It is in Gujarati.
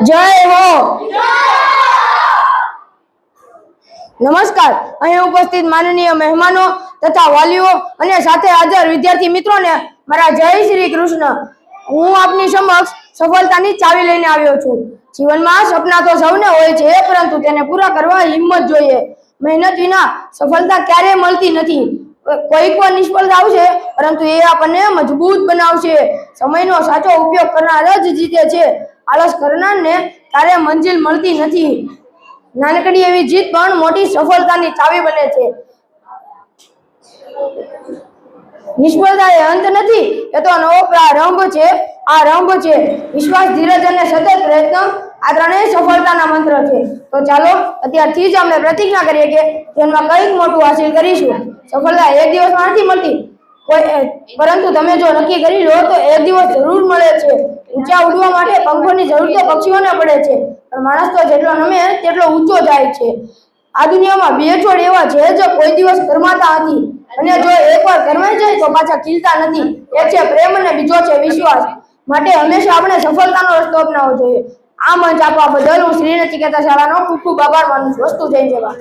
જય હો. નમસ્કાર. અહીં ઉપસ્થિત માનનીય મહેમાનો તથા વાલીઓ અને સાથે હાજર વિદ્યાર્થી મિત્રોને મારા જય શ્રી કૃષ્ણ. હું આપની સમક્ષ સફળતાની ચાવી લઈને આવ્યો છું. જીવનમાં સપના તો સૌને હોય છે, પરંતુ તેને પૂરા કરવા હિંમત જોઈએ. મહેનત વિના સફળતા ક્યારેય મળતી નથી. કોઈક વાર નિષ્ફળતા આવશે, પરંતુ એ આપણને મજબૂત બનાવશે. સમયનો સાચો ઉપયોગ કરનાર જ જીતે છે. આળસ કરનારને ક્યારેય મંજિલ મળતી નથી. નાનકડી એવી જીત પણ મોટી સફળતાની ચાવી બને છે. નિષ્ફળતા એ અંત નથી, એ તો નવો પ્રારંભ છે. આરંભ છે. વિશ્વાસ, ધીરજ અને સતત પ્રયત્ન, આ ત્રણેય સફળતાના મંત્ર છે. તો ચાલો અત્યારથી જ આપણે પ્રતિજ્ઞા કરીએ કે જીવનમાં કંઈક મોટું હાસિલ કરીશું. સફળતા એક દિવસમાં નથી મળતી, પરંતુ તમે જો નક્કી કરી લો તો એક દિવસ જરૂર મળે છે. ઊંચા ઉડવા માટે પંખોની જરૂર તો પક્ષીઓને પડે છે, પણ માણસ તો જેટલો નમે તેટલો ઊંચો જાય છે. આ દુનિયામાં બે છોડ એવા છે જે કોઈ દિવસ કરમાતા નથી, અને જો એકવાર કરમાઈ જાય તો પાછા ખીલતા નથી. એક છે પ્રેમ અને બીજો છે વિશ્વાસ. માટે હંમેશા આપણે સફળતાનો રસ્તો અપનાવવો જોઈએ. આ મંચ આપવા બદલ હું શ્રી નચિકેતા શાળાનો ખૂબ ખૂબ આભાર માનું છું. વસ્તુ જય જવા.